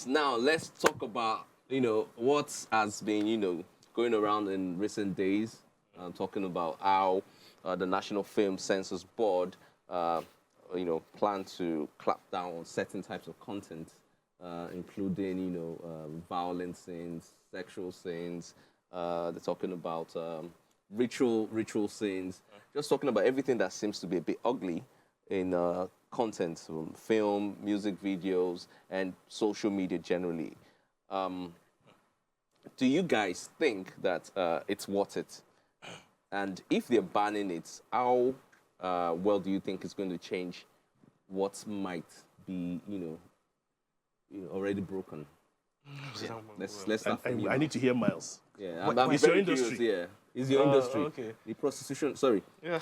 now let's talk about, what has been, going around in recent days. Talking about how the National Film Censors Board, plan to clamp down on certain types of content, including, violent scenes, sexual scenes. They're talking about ritual scenes. Just talking about everything that seems to be a bit ugly in content, from film, music videos, and social media generally. Do you guys think that it's worth it? And if they're banning it, how well do you think it's going to change what might be, already broken? Yeah. Let's start from you. I need to hear Miles. Yeah, I'm it's your very industry. Curious, yeah, it's your industry. Okay. The prostitution. Sorry. Yeah.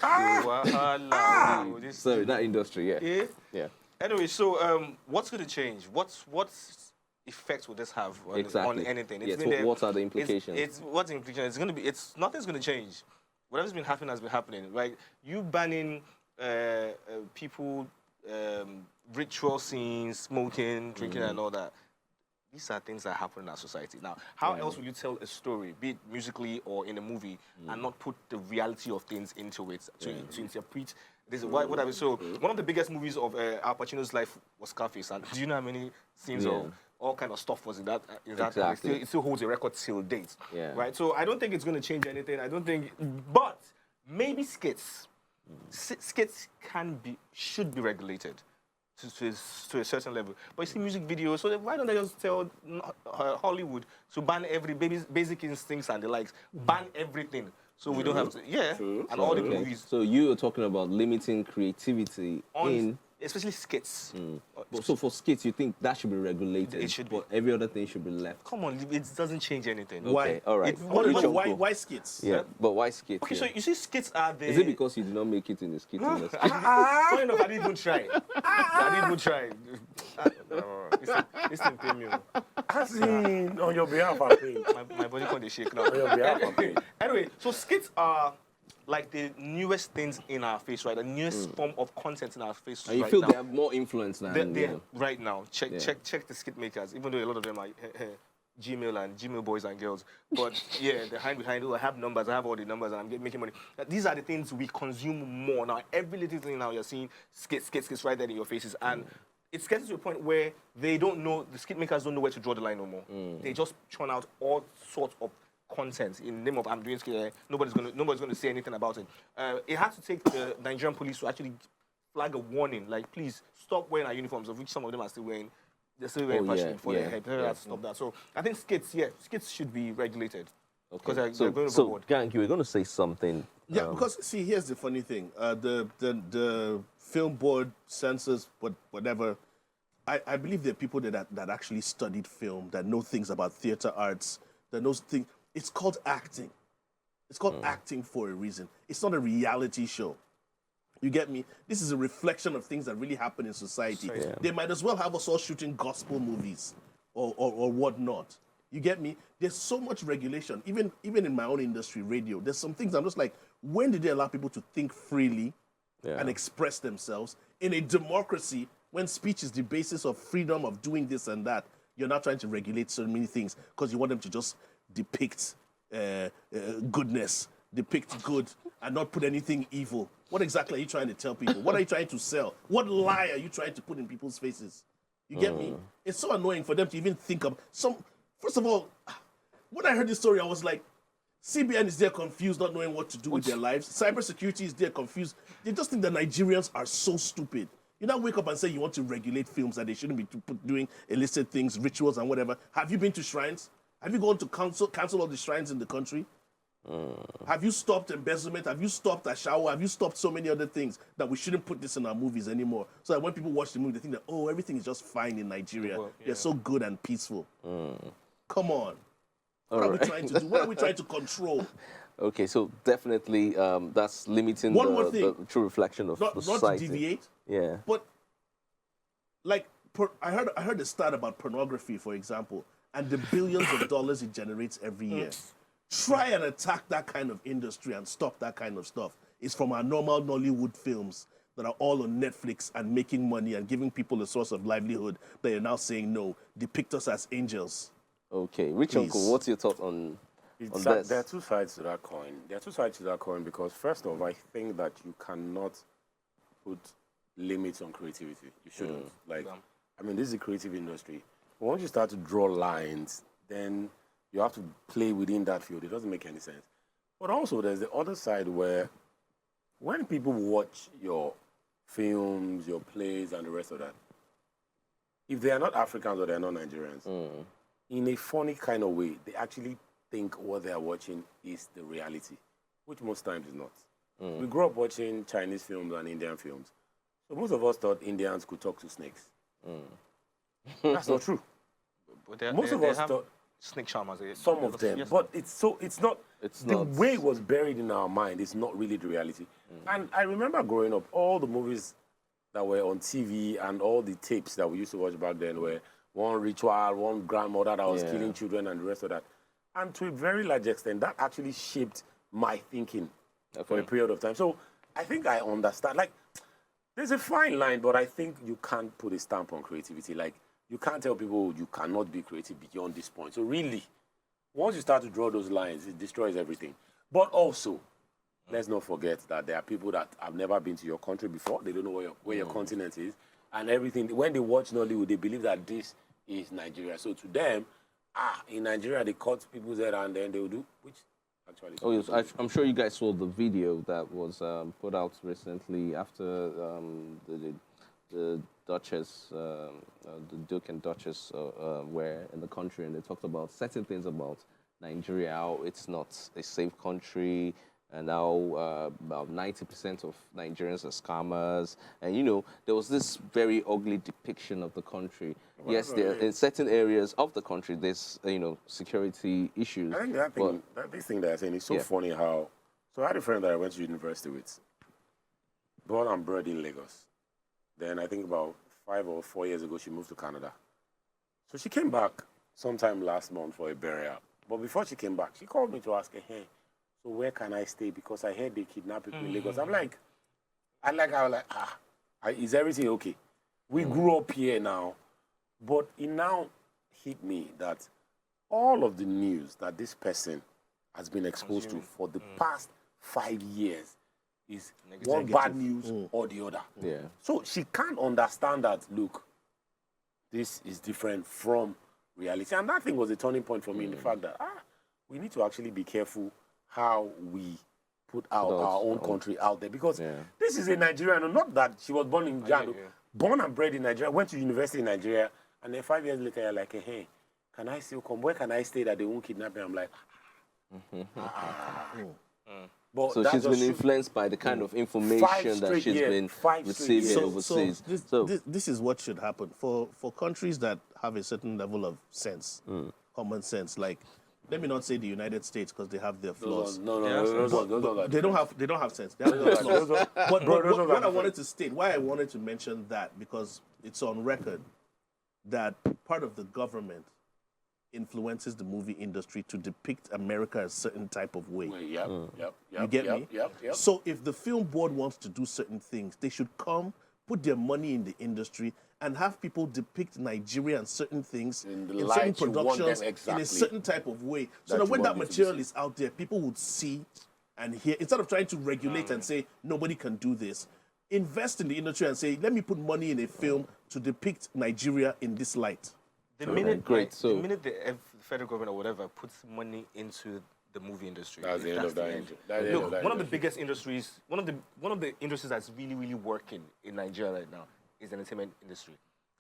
Sorry, that industry. Yeah. Yeah. Yeah. Anyway, so what's going to change? What effects will this have on anything? Yes. What are the implications? What's the implication? It's going to be. Nothing's going to change. Whatever's been happening has been happening. Right? You banning people, ritual scenes, smoking, drinking, and all that. These are things that happen in our society. Now, how else will you tell a story, be it musically or in a movie, and not put the reality of things into it to interpret? This is what I mean. So, one of the biggest movies of Al Pacino's life was Scarface. And do you know how many scenes of all kind of stuff was in that? Exactly. It still holds a record till date. Yeah. Right. So I don't think it's going to change anything. I don't think, but maybe skits. Skits should be regulated to a certain level. But you see music videos, so why don't they just tell Hollywood to ban every basic instincts and the likes, ban everything, so we don't have to, and all the movies. So you're talking about limiting creativity in... Especially skits. So for skits, you think that should be regulated? It should be. But every other thing should be left? Come on, it doesn't change anything. Okay, Why? all right. Why skits? Yeah, but why skits? Okay, so you see skits are the... Is it because you did not make it in the skit industry? Funny enough, I didn't even try. It's in pay me. As in, on your behalf, I pay. My body can't shake now. On your behalf, I pay. Anyway, so skits are like the newest things in our face, right? The newest form of content in our face And you right feel now. they have more influence now? Right now. Check the skit makers, even though a lot of them are Gmail boys and girls. But yeah, they're behind, I have numbers, I have all the numbers, and I'm making money. These are the things we consume more. Now, every little thing now you're seeing skits right there in your faces. And it's getting to a point where they don't know, the skit makers don't know where to draw the line no more. They just churn out all sorts of content in the name of I'm doing skit. Nobody's gonna say anything about it. It had to take the Nigerian police to actually flag a warning, like, please stop wearing our uniforms, of which some of them are still wearing. They're still wearing fashion for their head. They have to stop that. So I think skits should be regulated. Because they're going overboard. So, Gang, you were going to say something. Yeah, because see, here's the funny thing: the film board, censors, whatever. I believe there are people that actually studied film, that know things about theater arts, that knows things. It's called acting. It's called acting for a reason. It's not a reality show. You get me? This is a reflection of things that really happen in society. Yeah. They might as well have us all shooting gospel movies or whatnot. You get me? There's so much regulation. Even in my own industry, radio, there's some things I'm just like, when did they allow people to think freely and express themselves? In a democracy, when speech is the basis of freedom of doing this and that, you're not trying to regulate so many things because you want them to just depict goodness, depict good, and not put anything evil. What exactly are you trying to tell people? What are you trying to sell? What lie are you trying to put in people's faces? You get me? It's so annoying for them to even think of some... First of all, when I heard this story, I was like, CBN is there confused, not knowing what to do with their lives. Cybersecurity is there confused. They just think the Nigerians are so stupid. You now wake up and say you want to regulate films that they shouldn't be doing illicit things, rituals and whatever. Have you been to shrines? Have you gone to cancel all the shrines in the country? Have you stopped embezzlement? Have you stopped Ashawo? Have you stopped so many other things that we shouldn't put this in our movies anymore? So that when people watch the movie, they think that, oh, everything is just fine in Nigeria. They're so good and peaceful. Come on. What are we trying to do? What are we trying to control? Okay, so definitely that's limiting the true reflection of the society. Not to deviate. Yeah. But, like, I heard a stat about pornography, for example, and the billions of dollars it generates every year. Try and attack that kind of industry and stop that kind of stuff. It's from our normal Nollywood films. that are all on Netflix and making money and giving people a source of livelihood that you're now saying, no, depict us as angels? Okay, Rich Please. Uncle, what's your thought on There this? are two sides to that coin. There are two sides to that coin because, first of all, I think that you cannot put limits on creativity. You shouldn't. Like, I mean, this is a creative industry. But once you start to draw lines, then you have to play within that field. It doesn't make any sense. But also, there's the other side where when people watch your films, your plays, and the rest of that, if they are not Africans or they are not Nigerians, in a funny kind of way, they actually think what they are watching is the reality, which most times is not. We grew up watching Chinese films and Indian films. So most of us thought Indians could talk to snakes. That's not true. But Most of us have thought snake charmers. some of them, Yes. but it's not. It's the not. way it was buried in our mind is not really the reality. And I remember growing up, all the movies that were on TV and all the tapes that we used to watch back then were one ritual, one grandmother that was killing children and the rest of that. And to a very large extent, that actually shaped my thinking for a period of time. So I think I understand. Like, there's a fine line, but I think you can't put a stamp on creativity. Like, you can't tell people you cannot be creative beyond this point. So really, once you start to draw those lines, it destroys everything. But also, let's not forget that there are people that have never been to your country before. They don't know where your continent is. And everything, when they watch Nollywood, they believe that this is Nigeria. So to them, in Nigeria, they cut people's head and then they will do, which actually... Oh, yes, I'm sure you guys saw the video that was put out recently after the Duchess, the Duke and Duchess were in the country, and they talked about certain things about Nigeria, how it's not a safe country, and how about 90% of Nigerians are scammers. And, you know, there was this very ugly depiction of the country. Yes, there in certain areas of the country, there's, you know, security issues. I think this thing that you're saying is so funny how... So I had a friend that I went to university with, born and bred in Lagos. Then I think about 5 or 4 years ago, she moved to Canada. So she came back sometime last month for a burial. But before she came back, she called me to ask, hey, so where can I stay? Because I heard they kidnapped people in Lagos. I was like, is everything okay? We grew up here now. But it now hit me that all of the news that this person has been exposed to for the past 5 years is one bad news or the other. Yeah. So she can't understand that, look, this is different from reality. And that thing was a turning point for me in the fact that, we need to actually be careful how we put out our own country out there. Because this is a Nigerian, not that she was born in Ghana, born and bred in Nigeria, went to university in Nigeria, and then 5 years later, you're like, hey, can I still come? Where can I stay that they won't kidnap me? I'm like, But so she's been influenced by the kind of information that she's been receiving overseas. This is what should happen for countries that have a certain level of sense, common sense. Like, let me not say the United States because they have their flaws. No. They don't have sense. They have their flaws. But what I wanted to state, why I wanted to mention that, because it's on record that part of the government influences the movie industry to depict America a certain type of way. You get me? Yep. So if the film board wants to do certain things, they should come, put their money in the industry, and have people depict Nigeria and certain things in certain productions in a certain type of way. So that when that material is out there, people would see and hear, instead of trying to regulate and say, nobody can do this, invest in the industry and say, let me put money in a film to depict Nigeria in this light. The minute the federal government or whatever puts money into the movie industry, that's the end of that industry. Look, one of the biggest industries, one of the industries that's really, really working in Nigeria right now is the entertainment industry.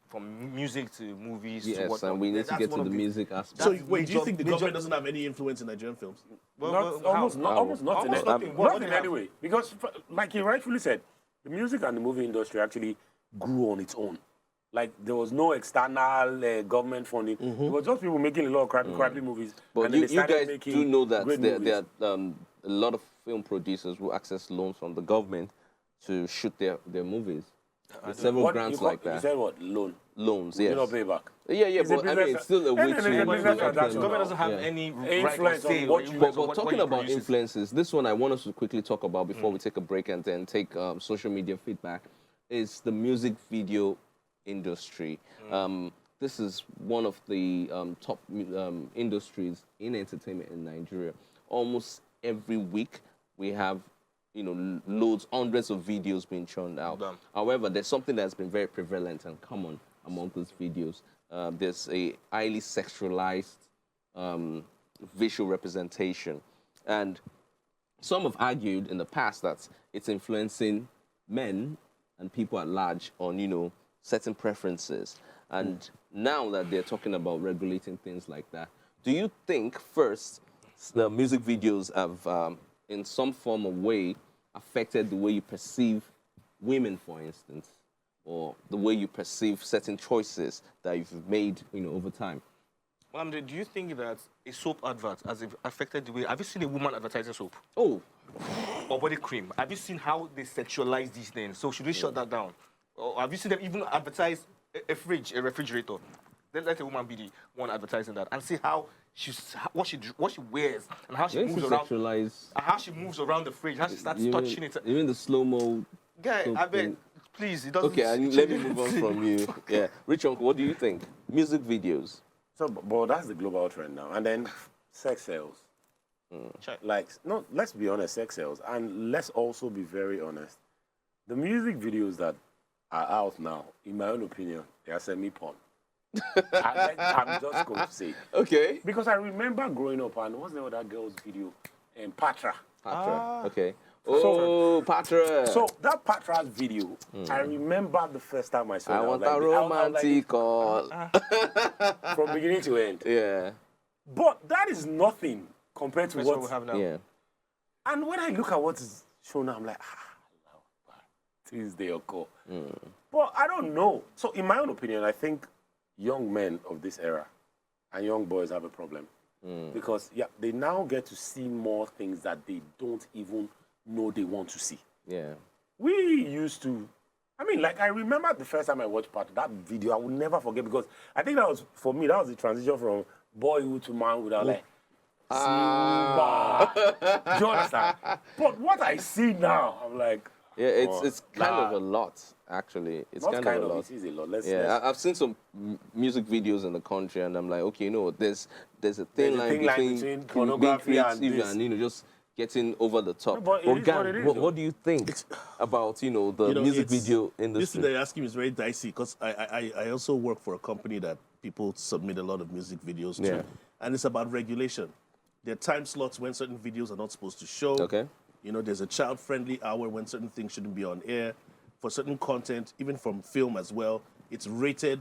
From music to movies to what. And we need to get to the music aspect. So wait, do you think the government doesn't have any influence in Nigerian films? Almost nothing anyway. Because, like you rightfully said, the music and the movie industry actually grew on its own. Like, there was no external government funding. It was just people making a lot of crappy movies. But you guys do know that there are a lot of film producers who access loans from the government to shoot their movies. There's several What, grants you like You that. said what? Loan. Loans, You yes. don't pay back. Yeah, It's a but I mean, business- it's still a way Yeah, to it's a business help transaction. them. Government doesn't have Yeah. any right or Influence on say what or you- influence But on what talking he about produces. influences, this one I want us to quickly talk about before we take a break and then take social media feedback, is the music video industry. This is one of the top industries in entertainment in Nigeria. Almost every week we have, loads, hundreds of videos being churned out. Damn. However, there's something that's been very prevalent and common among these videos. There's a highly sexualized visual representation. And some have argued in the past that it's influencing men and people at large on, certain preferences. And now that they're talking about regulating things like that, do you think, first, the music videos have, in some form or way, affected the way you perceive women, for instance, or the way you perceive certain choices that you've made, over time? Do you think that a soap advert has affected the way? Have you seen a woman advertising soap Oh, or body cream? Have you seen how they sexualize these things? So should we shut that down? Or have you seen them even advertise a fridge, a refrigerator? Then let a woman be the one advertising that and see how what she wears and how she yeah, it's moves around. sexualized. And how she moves around the fridge, how she starts touching it. Even the slow-mo. Guy, soap I bet, thing. please, it doesn't. Okay, let me move on from you. Yeah. Rich Uncle, what do you think? Music videos. So, but that's the global trend now. And then sex sells. Like, no, let's be honest, sex sells. And let's also be very honest. The music videos that are out now, in my own opinion, they are semi-porn. I'm just going to say. Okay. Because I remember growing up, and what's the name of that girl's video? Patra. Patra. Okay. Oh, Patra. So that Patra's video, I remember the first time I saw it. I want was a like, romantic call. from beginning to end. Yeah. But that is nothing compared to That's what what we have now. Yeah. And when I look at what is shown now, I'm like, Tuesday or call. But I don't know. So in my own opinion, I think young men of this era and young boys have a problem. Because they now get to see more things that they don't even know they want to see. Yeah. We used to, I remember the first time I watched part of that video, I will never forget because I think that was, for me, that was the transition from boyhood to manhood. I was like, Simba. Do you understand? But what I see now, I'm like, Yeah, it's kind of a lot, actually. It's not kind of a lot. It is a lot. I've seen some music videos in the country, and I'm like, okay, there's a thin line between pornography being and creative this. and just getting over the top. No, but it is what it is, though. What do you think about the music video This thing industry? that you're asking me is very dicey because I also work for a company that people submit a lot of music videos to. Yeah. And it's about regulation. There are time slots when certain videos are not supposed to show. Okay. There's a child-friendly hour when certain things shouldn't be on air. For certain content, even from film as well, it's rated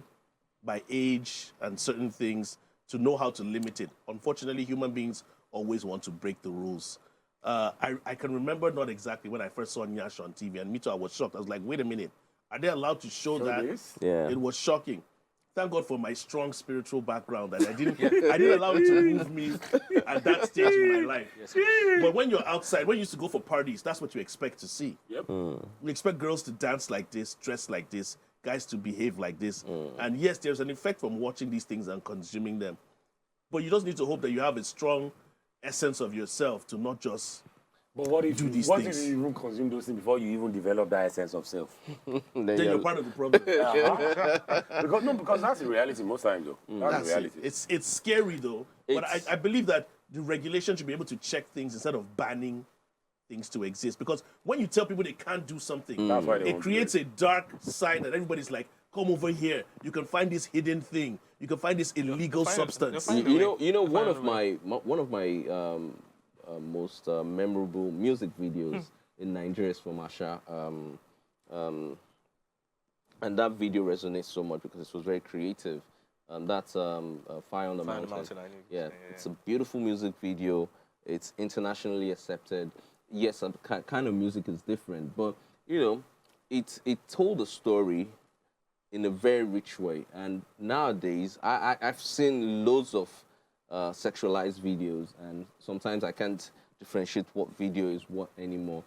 by age and certain things to know how to limit it. Unfortunately, human beings always want to break the rules. I can remember not exactly when I first saw Nyash on TV, and me too, I was shocked. I was like, wait a minute, are they allowed to show that? this? Yeah. It was shocking. Thank God for my strong spiritual background that I didn't allow it to move me at that stage in my life. But when you're outside, when you used to go for parties, that's what you expect to see. Yep. You expect girls to dance like this, dress like this, guys to behave like this. And yes, there's an effect from watching these things and consuming them. But you just need to hope that you have a strong essence of yourself to not just But what if do these what things. if you even consume those things before you even develop that sense of self? then you're part of the problem. Because that's the reality most times, though. That's the That's reality. it. It's scary though. But It's- I believe that the regulation should be able to check things instead of banning things to exist. Because when you tell people they can't do something, That's why they it won't do creates a dark side that everybody's like, come over here. You can find this hidden thing. You can find this illegal find it. substance. You'll find it. You know, one of my most memorable music videos in Nigeria is from Asha. And that video resonates so much because it was very creative. That's Fire on the Mountain. I knew. Yeah, it's a beautiful music video. It's internationally accepted. Yes, kind of music is different, but it told a story in a very rich way. And nowadays, I've seen loads of sexualized videos, and sometimes I can't differentiate what video is what anymore.